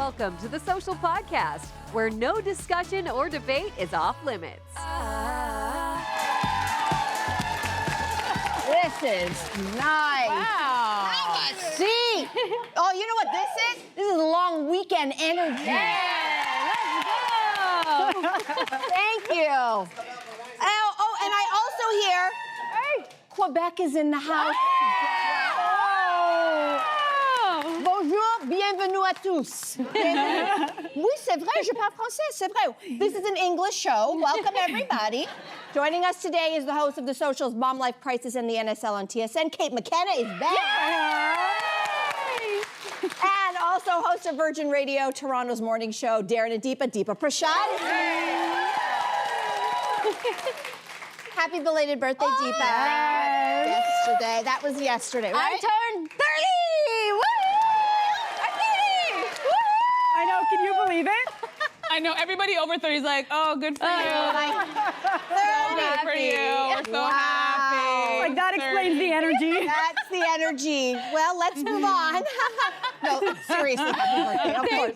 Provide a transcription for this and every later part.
Welcome to the Social Podcast, where no discussion or debate is off limits. This is nice. Wow. Have a seat. Oh, you know what this is? This is long weekend energy. Yeah, let's go. Thank you. Oh, and I also hear Quebec is in the house. Bonjour, bienvenue à tous. Oui, c'est vrai, je parle français, c'est vrai. This is an English show. Welcome, everybody. Joining us today is the host of The Social's Mom Life Crisis and the NSL on TSN. Kate McKenna is back. And also host of Virgin Radio, Toronto's morning show, Darren and Deepa Prashad is here. Happy belated birthday, Deepa. Yesterday. That was yesterday, right? I turned 30! Woo! I'm 30! Woo! I know, can you believe it? I know, everybody over 30 is like, oh, good for you. Good for you. We're so happy. Like, that explains the energy. That's the energy. Well, let's move on. No, seriously, happy birthday. Of course.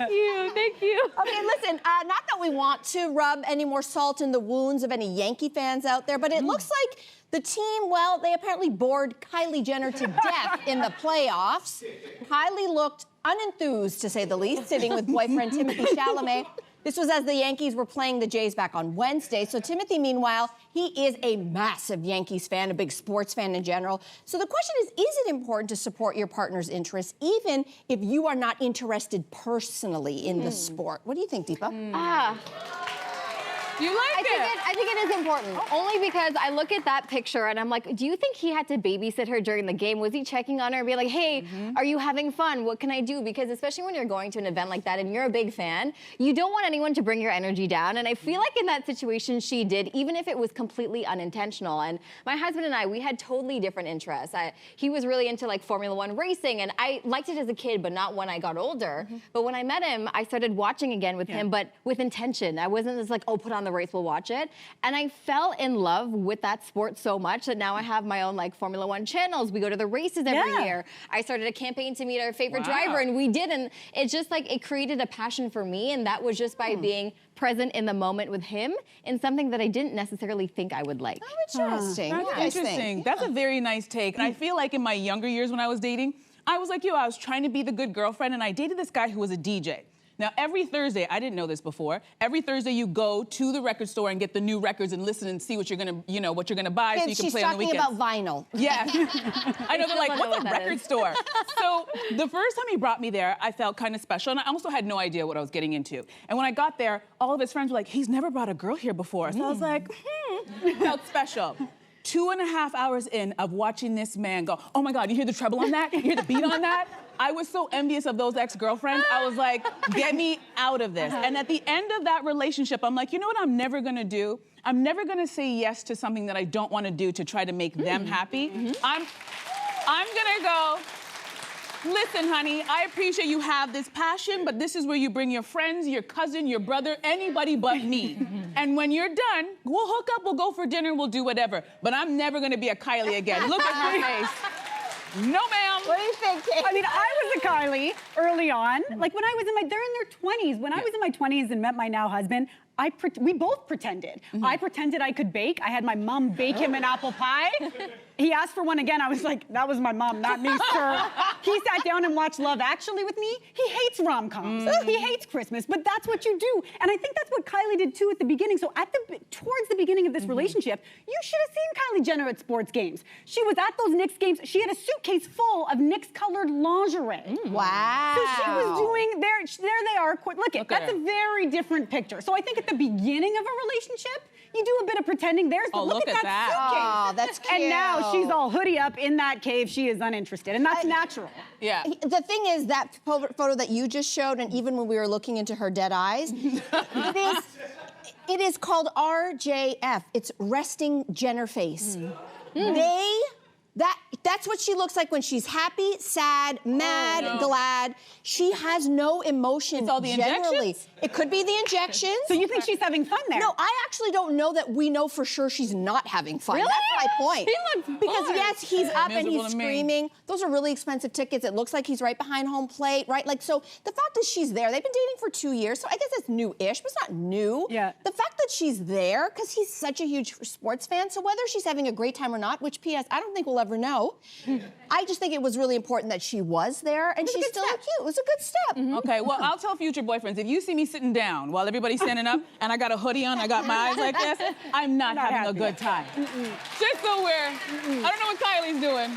Thank you. Okay, listen, not that we want to rub any more salt in the wounds of any Yankee fans out there, but it looks like the team, well, they apparently bored Kylie Jenner to death in the playoffs. Kylie looked unenthused, to say the least, sitting with boyfriend Timothée Chalamet. This was as the Yankees were playing the Jays back on Wednesday. So Timothy, meanwhile, he is a massive Yankees fan, a big sports fan in general. So the question is it important to support your partner's interests, even if you are not interested personally in the sport? What do you think, Deepa? You like I think it is important, only because I look at that picture and I'm like, do you think he had to babysit her during the game? Was he checking on her and be like, hey, are you having fun? What can I do? Because especially when you're going to an event like that and you're a big fan, you don't want anyone to bring your energy down. And I feel like in that situation she did, even if it was completely unintentional. And my husband and I, we had totally different interests. He was really into like Formula One racing, and I liked it as a kid, but not when I got older. But when I met him, I started watching again with him, but with intention. I wasn't just like, oh, put on the race, we'll watch it. And I fell in love with that sport so much that now I have my own like Formula One channels. We go to the races every year. I started a campaign to meet our favorite driver, and we did. And it's just like, it created a passion for me. And that was just by being present in the moment with him in something that I didn't necessarily think I would like. Oh, interesting. That's interesting. That's a very nice take. And I feel like in my younger years when I was dating, I was like you, I was trying to be the good girlfriend, and I dated this guy who was a DJ. Now, every Thursday, I didn't know this before, every Thursday you go to the record store and get the new records and listen and see what you're gonna, what you're gonna buy so you can play on the weekends. She's talking about vinyl. Yeah. I know, they're like, what's a record store? So the first time he brought me there, I felt kind of special, and I also had no idea what I was getting into. And when I got there, all of his friends were like, he's never brought a girl here before. So I was like, felt special. 2.5 hours in of watching this man go, oh my God, you hear the treble on that? You hear the beat on that? I was so envious of those ex-girlfriends. I was like, get me out of this. And at the end of that relationship, I'm like, you know what I'm never gonna do? I'm never gonna say yes to something that I don't wanna do to try to make them happy. I'm gonna go, listen, honey, I appreciate you have this passion, but this is where you bring your friends, your cousin, your brother, anybody but me. And when you're done, we'll hook up, we'll go for dinner, we'll do whatever. But I'm never gonna be a Kylie again. Look at her face. No, ma'am. What do you think, Kate? I mean, I was a Kylie early on. Like when I was they're in their 20s. When I was in my 20s and met my now husband, we both pretended. I pretended I could bake. I had my mom bake him an apple pie. He asked for one again. I was like, that was my mom, not me, sir. He sat down and watched Love Actually with me. He hates rom-coms. He hates Christmas, but that's what you do. And I think that's what Kylie did too at the beginning. So towards the beginning of this relationship, you should have seen Kylie Jenner at sports games. She was at those Knicks games. She had a suitcase full of Knicks-colored lingerie. Wow. So she was doing, there they are. Look, that's a very different picture. So I think at the beginning of a relationship, you do a bit of pretending. Look at that suitcase. Oh, that's cute. And now she's all hoodie up in that cave. She is uninterested, and that's natural. Yeah. The thing is, that photo that you just showed, and even when we were looking into her dead eyes, it is called RJF. It's resting Jenner face. That's what she looks like when she's happy, sad, mad, glad. She has no emotion. It's all the generally. injections? It could be the injections. So you think she's having fun there? No, I actually don't know that we know for sure she's not having fun. Really? That's my point. She looks Because bored. yes, he's up and Miserable he's to me. screaming. Those are really expensive tickets. It looks like he's right behind home plate, right? Like, so the fact that she's there, they've been dating for 2 years, so I guess it's new-ish, but it's not new. Yeah. The fact that she's there, because he's such a huge sports fan, so whether she's having a great time or not, which P.S. I don't think we'll ever know, I just think it was really important that she was there, and she's still cute. It was a good step. Okay, well, I'll tell future boyfriends, if you see me sitting down while everybody's standing up and I got a hoodie on, I got my eyes like this, I'm not having a happy. good time. Just so I don't know what Kylie's doing.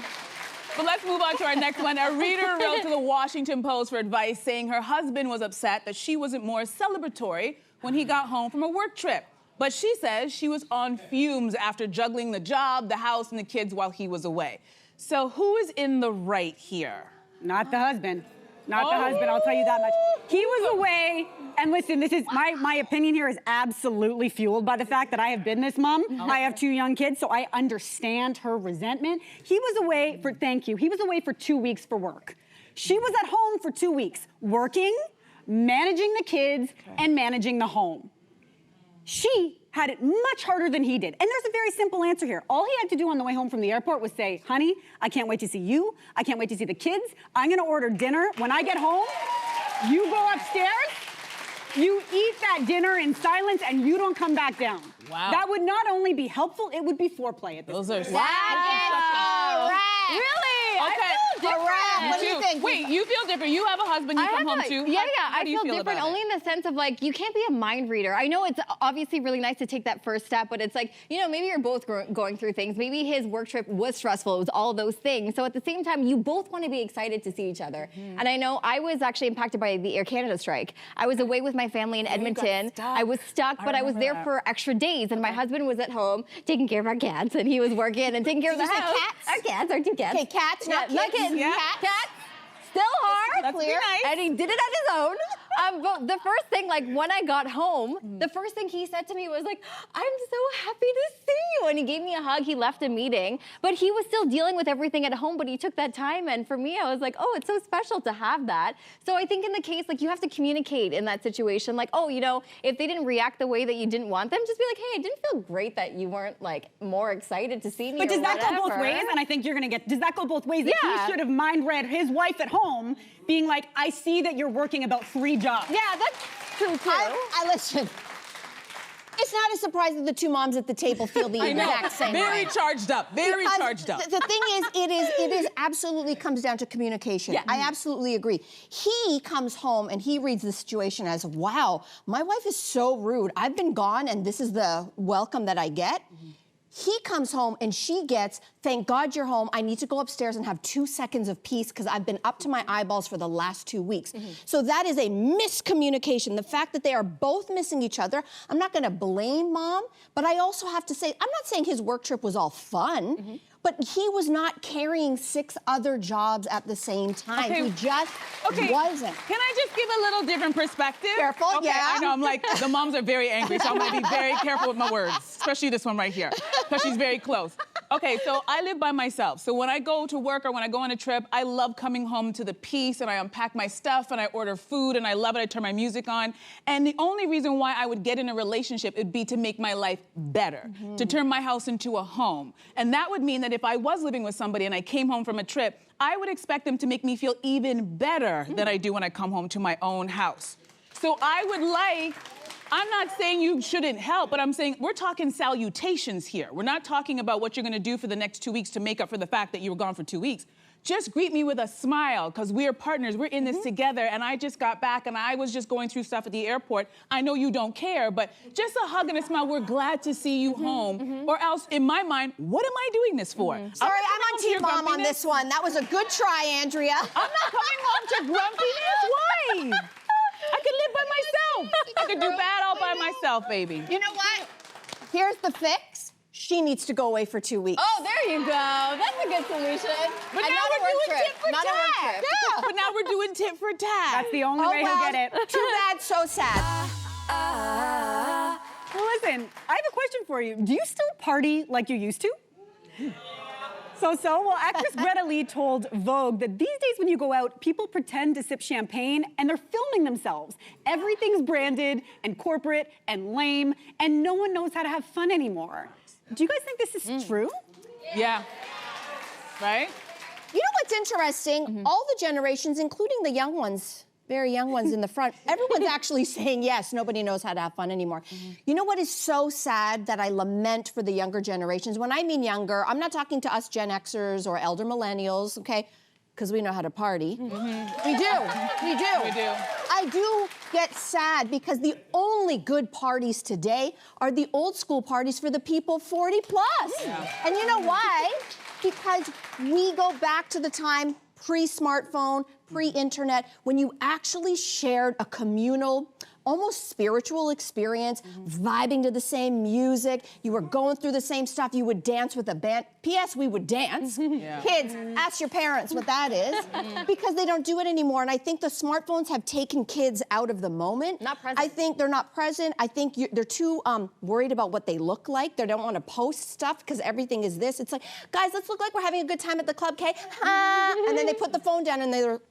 But let's move on to our next one. A reader wrote to the Washington Post for advice saying her husband was upset that she wasn't more celebratory when he got home from a work trip. But she says she was on fumes after juggling the job, the house, and the kids while he was away. So who is in the right here? Not the husband. Not the husband, I'll tell you that much. He was away, and listen, this is my opinion here is absolutely fueled by the fact that I have been this mom. I have 2 young kids, so I understand her resentment. He was away for, he was away for 2 weeks for work. She was at home for 2 weeks, working, managing the kids, and managing the home. She had it much harder than he did. And there's a very simple answer here. All he had to do on the way home from the airport was say, honey, I can't wait to see you. I can't wait to see the kids. I'm gonna order dinner. When I get home, you go upstairs, you eat that dinner in silence, and you don't come back down. Wow. That would not only be helpful, it would be foreplay at this Those point. are Really? Okay. I feel different. What do you think? Wait, you feel different. You have a husband, you come home too. Yeah, How I do you feel different about only it? in the sense of like, you can't be a mind reader. I know it's obviously really nice to take that first step, but it's like, you know, maybe you're both going through things. Maybe his work trip was stressful. It was all those things. So at the same time, you both want to be excited to see each other. And I know I was actually impacted by the Air Canada strike. I was away with my family in Edmonton. I was stuck, but I was there for extra days. And my husband was at home taking care of our cats, and he was working and taking care of the Did you say house. cats? Our cats, our 2 cats. Okay, cats, not Not kids. kids. Yeah. Cats. Still hard. Let's be nice. And he did it on his own. But the first thing, like when I got home, the first thing he said to me was like, I'm so happy to see you. And he gave me a hug. He left a meeting, but he was still dealing with everything at home, but he took that time. And for me, I was like, oh, it's so special to have that. So I think in the case, like you have to communicate in that situation. Like, oh, you know, if they didn't react the way that you didn't want them, just be like, hey, it didn't feel great that you weren't like more excited to see me. But or does that go both whatever. ways? And I think you're gonna get, does that go both ways? That Yeah. he should have mind read his wife at home, being like, I see that you're working about 3 jobs. Yeah, that's true too. I listen. It's not a surprise that the 2 moms at the table feel the exact same Very way. charged up. Very Because charged up. The thing is, it is absolutely comes down to communication. Yeah. I absolutely agree. He comes home and he reads the situation as, wow, my wife is so rude. I've been gone and this is the welcome that I get. He comes home and she gets, thank God you're home. I need to go upstairs and have 2 seconds of peace because I've been up to my eyeballs for the last 2 weeks. So that is a miscommunication. The fact that they are both missing each other. I'm not gonna blame mom, but I also have to say, I'm not saying his work trip was all fun, but he was not carrying 6 other jobs at the same time. Okay. He just wasn't. Can I just give a little different perspective? Careful, okay, yeah. I know, I'm like, the moms are very angry, so I'm gonna be very careful with my words, especially this one right here, because she's very close. Okay, so I live by myself. So when I go to work or when I go on a trip, I love coming home to the peace and I unpack my stuff and I order food and I love it, I turn my music on. And the only reason why I would get in a relationship would be to make my life better, to turn my house into a home. And that would mean that if I was living with somebody and I came home from a trip, I would expect them to make me feel even better than I do when I come home to my own house. So I would like, I'm not saying you shouldn't help, but I'm saying we're talking salutations here. We're not talking about what you're gonna do for the next 2 weeks to make up for the fact that you were gone for 2 weeks. Just greet me with a smile, because we're partners, we're in this together, and I just got back and I was just going through stuff at the airport. I know you don't care, but just a hug and a smile, we're glad to see you home. Or else, in my mind, what am I doing this for? Sorry, I'm on Team Mom on this one. That was a good try, Andrea. I'm not coming home to grumpiness. Why? I could live by myself. I could do bad all by myself, baby. You know what? Here's the fix. She needs to go away for 2 weeks. Oh, there you go. That's a good solution. But And now not a we're work doing trip. tit for Not a work tat. trip. Yeah. But now we're doing tit for tat. That's the only way well, he'll get it. Too bad, so sad. Well, listen, I have a question for you. Do you still party like you used to? Well, actress Greta Lee told Vogue that these days when you go out, people pretend to sip champagne and they're filming themselves. Everything's branded and corporate and lame, and no one knows how to have fun anymore. Do you guys think this is true? Yeah. Right? You know what's interesting? All the generations, including the young ones, very young ones in the front, everyone's actually saying yes, nobody knows how to have fun anymore. You know what is so sad that I lament for the younger generations? When I mean younger, I'm not talking to us Gen Xers or elder millennials, okay? Because we know how to party. We do. We do. I do get sad because the only good parties today are the old school parties for the people 40 plus. And you know why? Because we go back to the time pre-smartphone, pre-internet, when you actually shared a communal, almost spiritual experience, vibing to the same music, you were going through the same stuff, you would dance with a band. P.S. we would dance. Kids, ask your parents what that is, because they don't do it anymore. And I think the smartphones have taken kids out of the moment. Not present. I think they're not present. I think they're too worried about what they look like. They don't want to post stuff because everything is this. It's like, guys, let's look like we're having a good time at the club, okay? And then they put the phone down and they're...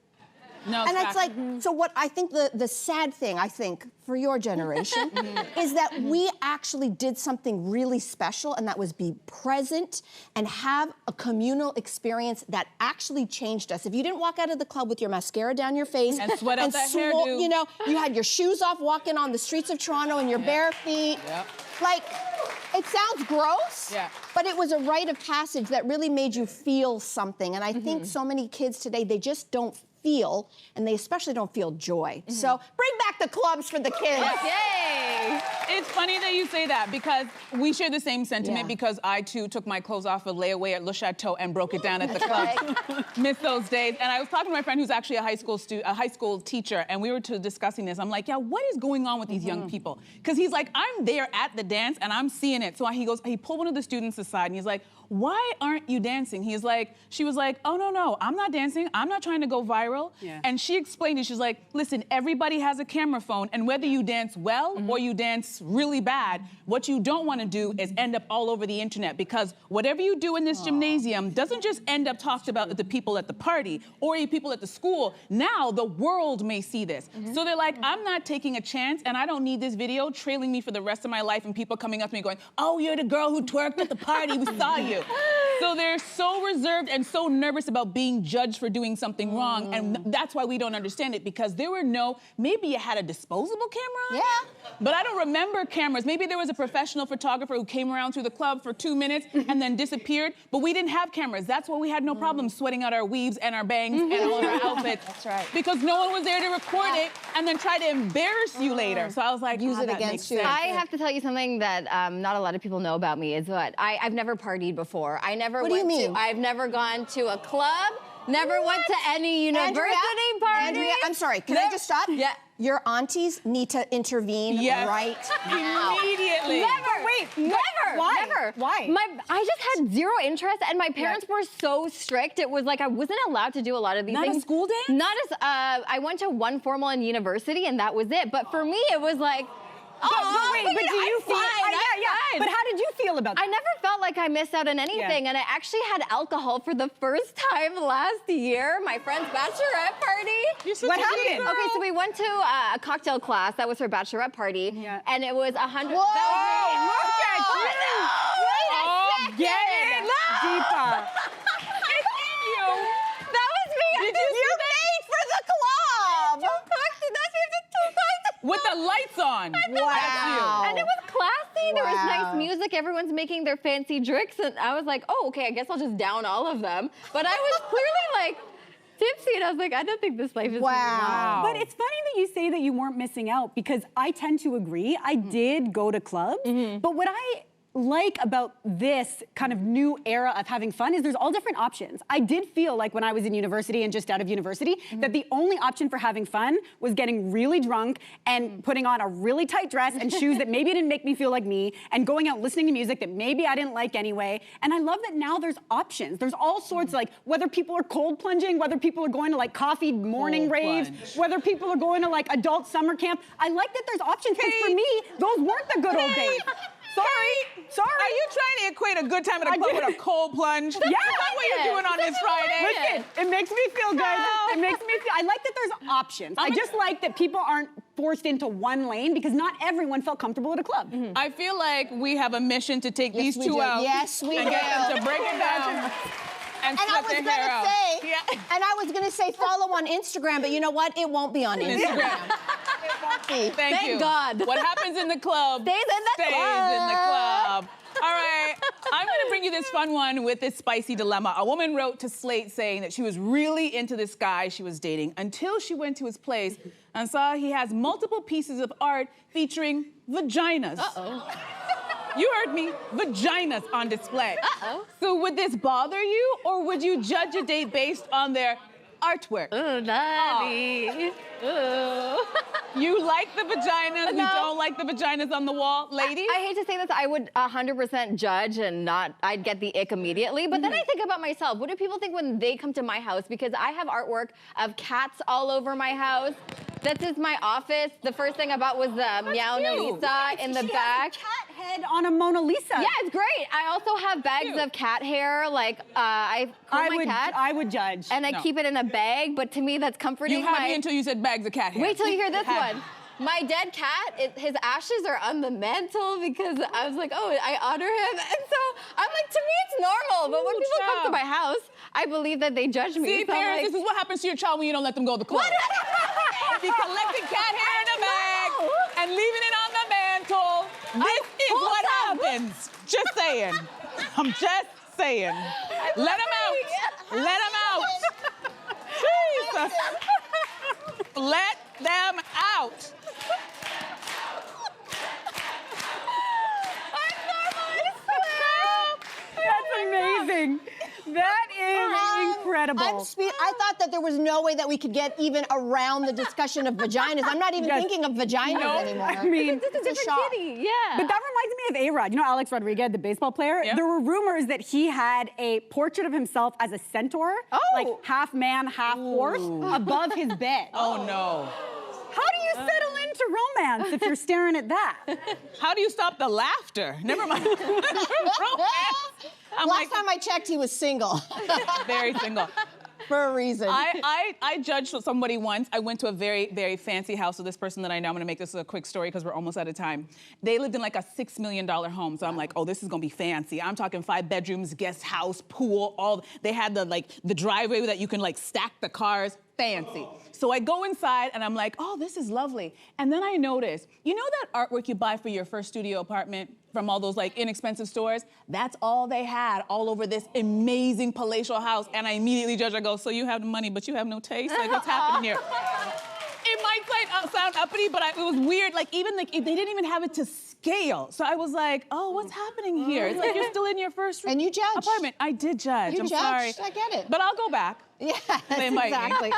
No, and it's like, so what I think the sad thing, I think, for your generation is that we actually did something really special, and that was be present and have a communal experience that actually changed us. If you didn't walk out of the club with your mascara down your face and sweat out that hairdo, you know, you had your shoes off walking on the streets of Toronto in your bare feet. Like, it sounds gross, but it was a rite of passage that really made you feel something. And I think so many kids today, they just don't feel, and they especially don't feel joy. So bring back the clubs for the kids. Yay! It's funny that you say that because we share the same sentiment because I too took my clothes off a layaway at Le Chateau and broke it down at the club. Miss those days. And I was talking to my friend who's actually a high school teacher, and we were discussing this. I'm like, yeah, what is going on with these young people? Because he's like, I'm there at the dance and I'm seeing it. So he pulled one of the students aside and he's like, why aren't you dancing? She was like, oh, no, I'm not dancing. I'm not trying to go viral. And she explained it. She's like, listen, everybody has a camera phone, and whether you dance well or you dance really bad, what you don't want to do is end up all over the internet, because whatever you do in this gymnasium doesn't just end up talked about with the people at the party or the people at the school. Now the world may see this. So they're like, I'm not taking a chance, and I don't need this video trailing me for the rest of my life and people coming up to me going, oh, you're the girl who twerked at the party. We saw you. So they're so reserved and so nervous about being judged for doing something wrong, and that's why we don't understand it, because there were maybe you had a disposable camera? But I don't remember cameras. Maybe there was a professional photographer who came around through the club for 2 minutes and then disappeared, but we didn't have cameras. That's why we had no problem sweating out our weaves and our bangs and all of our outfits. That's right. Because no one was there to record it and then try to embarrass you later. So I was like, use it that against makes you. sense. I have to tell you something that not a lot of people know about me is what I've never partied before. What do you mean? I've never gone to a club, never went to any university party. Andrea, I'm sorry, can I just stop? Yeah. Your aunties need to intervene right now. Immediately. Never. Wait, never. why? Never. Why? I just had zero interest, and my parents were so strict. It was like I wasn't allowed to do a lot of these Not things. a school dance? Not as I went to one formal in university, and that was it. But for me, it was like. But do you feel? Fine. But how did you feel about that? I never felt like I missed out on anything, and I actually had alcohol for the first time last year. My friend's bachelorette party. What happened? Okay, so we went to a cocktail class that was her bachelorette party, and it was 100. Whoa! That was me. Get it deeper. That was me. Did you made for the club? With the lights on. Wow. And it was classy. There was Wow. nice music. Everyone's making their fancy drinks. And I was like, oh, okay, I guess I'll just down all of them. But I was clearly like tipsy. And I was like, I don't think this life is Wow. But it's funny that you say that you weren't missing out, because I tend to agree. I did go to clubs, but what I like about this kind of new era of having fun is there's all different options. I did feel like when I was in university and just out of university that the only option for having fun was getting really drunk and putting on a really tight dress and shoes that maybe didn't make me feel like me, and going out listening to music that maybe I didn't like anyway. And I love that now there's options. There's all sorts, like whether people are cold plunging, whether people are going to like coffee morning raves, whether people are going to like adult summer camp. I like that there's options, because for me, those weren't the good old days. Sorry. Are you trying to equate a good time at a club with a cold plunge? Yeah. Is that what you're doing on this Friday? Listen, it makes me feel good. It makes me feel, I like that there's options. I just like that people aren't forced into one lane because not everyone felt comfortable at a club. I feel like we have a mission to take these we two do. out. Yes, we and get them to break it down. And I was split their hair out. and I was gonna say follow on Instagram, but you know what? It won't be on Instagram. It won't be. Thank you. God. What happens in the club Stays in the stays in the club. All right, I'm gonna bring you this fun one with this spicy dilemma. A woman wrote to Slate saying that she was really into this guy she was dating until she went to his place and saw he has multiple pieces of art featuring vaginas. Uh-oh. You heard me, vaginas on display. Uh-oh. So would this bother you, or would you judge a date based on their artwork? Ooh, daddy. Ooh. You like the vaginas, you No. don't like the vaginas on the wall, ladies? I hate to say this, I would 100% judge and I'd get the ick immediately. But then I think about myself. What do people think when they come to my house? Because I have artwork of cats all over my house. This is my office. The first thing I bought was the Meow cute. Lisa in the She back. has a cat head on a Mona Lisa. Yeah, it's great. I also have bags Cute. of cat hair. Like, I comb my cat. I would judge. and I No. keep it in a bag, but to me that's comforting. You had me until you said bags of cat hair. Wait till you hear this Had- one. My dead cat, his ashes are on the mantle because I was like, oh, I honor him. And so I'm like, to me, it's normal. But when Ooh, people come to child. my house, I believe that they judge me. See, So I'm parents, like, this is what happens to your child when you don't let them go to the club. If you collected cat hair in a bag and leaving it on the mantle, this is hold what on. happens. Just saying. I'm just saying. Let them out. Let them out. Jesus. Let them out. That's amazing. That is incredible. I thought that there was no way that we could get even around the discussion of vaginas. I'm not even Yes. thinking of vaginas anymore. I mean, It's a shock. kitty, yeah. But that reminds me of A-Rod. You know Alex Rodriguez, the baseball player? Yeah. There were rumors that he had a portrait of himself as a centaur, like half man, half horse, above his bed. Oh, no. How do you settle into romance if you're staring at that? How do you stop the laughter? Never mind. Romance. I'm Last like, time I checked, he was single. very single. For a reason. I judged somebody once. I went to a very, very fancy house with this person that I know. I'm gonna make this a quick story because we're almost out of time. They lived in like a $6 million home. So I'm like, oh, this is gonna be fancy. I'm talking 5 bedrooms, guest house, pool, all. They had the driveway that you can like stack the cars, fancy. So I go inside and I'm like, oh, this is lovely. And then I notice, you know that artwork you buy for your first studio apartment from all those like inexpensive stores? That's all they had all over this amazing palatial house. And I immediately judge, I go, so you have the money, but you have no taste? Like, what's happening here? It might sound uppity, but it was weird. Like, even like, they didn't even have it to scale. So I was like, oh, what's happening here? It's like you're still in your first And you judged. apartment. I did judge. You I'm judged. sorry. I get it. But I'll go back. Yeah, They might be. exactly.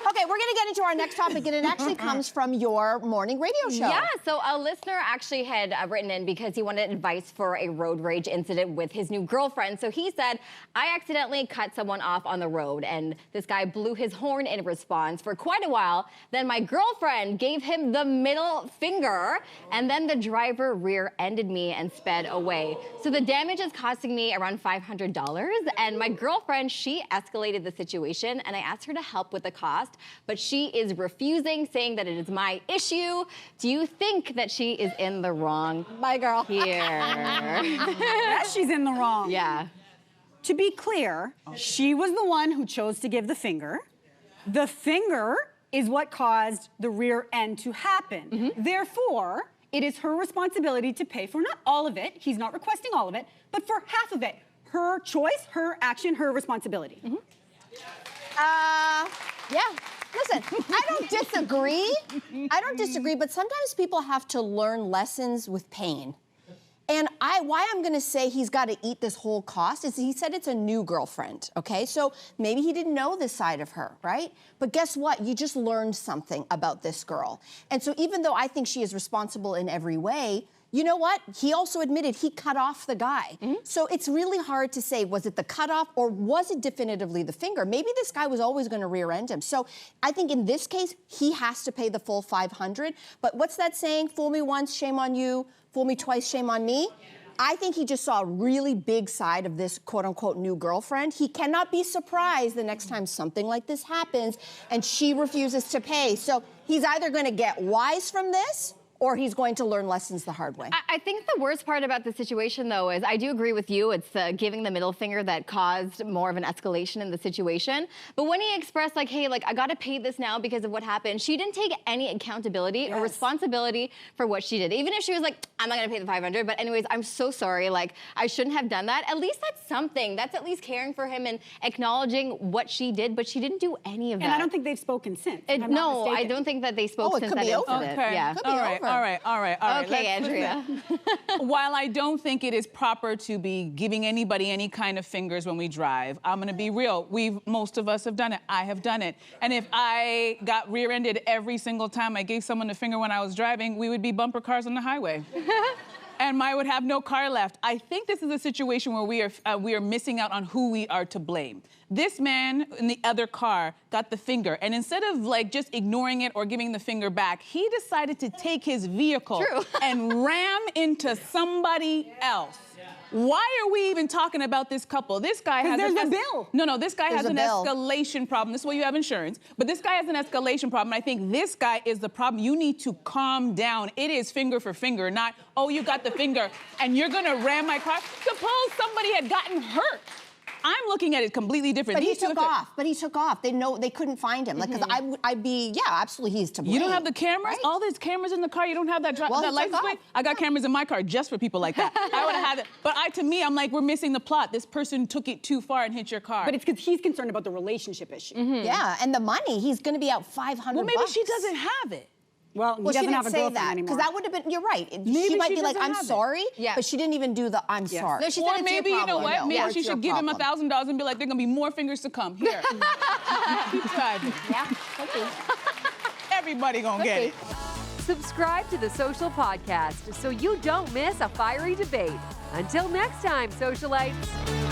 Okay, we're gonna get into our next topic, and it actually comes from your morning radio show. Yeah, so a listener actually had written in because he wanted advice for a road rage incident with his new girlfriend. So he said, I accidentally cut someone off on the road, and this guy blew his horn in response for quite a while. Then my girlfriend gave him the middle finger, and then the driver rear-ended me and sped away. So the damage is costing me around $500, and my girlfriend, she escalated the situation, and I asked her to help with the cost, but she is refusing, saying that it is my issue. Do you think that she is in the wrong My girl. here? Yes, she's in the wrong. Yeah. To be clear, she was the one who chose to give the finger. The finger is what caused the rear end to happen. Therefore, it is her responsibility to pay for not all of it, he's not requesting all of it, but for half of it. Her choice, her action, her responsibility. Yeah. Listen, I don't disagree. I don't disagree, but sometimes people have to learn lessons with pain. And why I'm gonna say he's gotta eat this whole cost is he said it's a new girlfriend, okay? So maybe he didn't know this side of her, right? But guess what? You just learned something about this girl. And so even though I think she is responsible in every way, you know what? He also admitted he cut off the guy. So it's really hard to say, was it the cutoff or was it definitively the finger? Maybe this guy was always gonna rear end him. So I think in this case, he has to pay the full $500. But what's that saying? Fool me once, shame on you. Fool me twice, shame on me. I think he just saw a really big side of this quote unquote new girlfriend. He cannot be surprised the next time something like this happens and she refuses to pay. So he's either gonna get wise from this or he's going to learn lessons the hard way. I think the worst part about the situation, though, is I do agree with you. It's giving the middle finger that caused more of an escalation in the situation. But when he expressed, like, hey, like, I got to pay this now because of what happened, she didn't take any accountability or responsibility for what she did. Even if she was like, I'm not going to pay the $500, but anyways, I'm so sorry. Like, I shouldn't have done that. At least that's something. That's at least caring for him and acknowledging what she did, but she didn't do any of that. And I don't think they've spoken since. No, I don't think that they spoke since that incident. Okay. Yeah. Could be over. All right. Okay, Andrea. While I don't think it is proper to be giving anybody any kind of fingers when we drive, I'm gonna be real. Most of us have done it. I have done it. And if I got rear-ended every single time I gave someone a finger when I was driving, we would be bumper cars on the highway. And I would have no car left. I think this is a situation where we are missing out on who we are to blame. This man in the other car got the finger, and instead of like just ignoring it or giving the finger back, he decided to take his vehicle and ram into somebody else. Why are we even talking about this couple? This guy has there's a bill. No, this guy has an bill. escalation problem. This is why you have insurance. But this guy has an escalation problem. I think this guy is the problem. You need to calm down. It is finger for finger, not, oh, you got the finger and you're gonna ram my car. Suppose somebody had gotten hurt. I'm looking at it completely different. But he took off. They couldn't find him. Like, because I'd be, yeah, absolutely, he's to blame. You don't have the cameras? Right? All these cameras in the car, you don't have that, Well, that he license took plate? off. I got cameras in my car just for people like that. I would have had it. But to me, I'm like, we're missing the plot. This person took it too far and hit your car. But it's because he's concerned about the relationship issue. Yeah, and the money, he's gonna be out $500. Well, maybe she doesn't have it. Well, he Well, she doesn't didn't have a say girlfriend that, anymore. because that would have been, you're right. Maybe she might she be like, doesn't I'm have it. sorry, Yeah. but she didn't even do the I'm sorry. No, she Or said it's maybe, your you know problem. what? Maybe Yeah, she it's your should give him problem. $1,000 and be like, there are gonna be more fingers to come. Here. Keep driving. Yeah, okay. Everybody gonna get it. Subscribe to the Social Podcast so you don't miss a fiery debate. Until next time, socialites.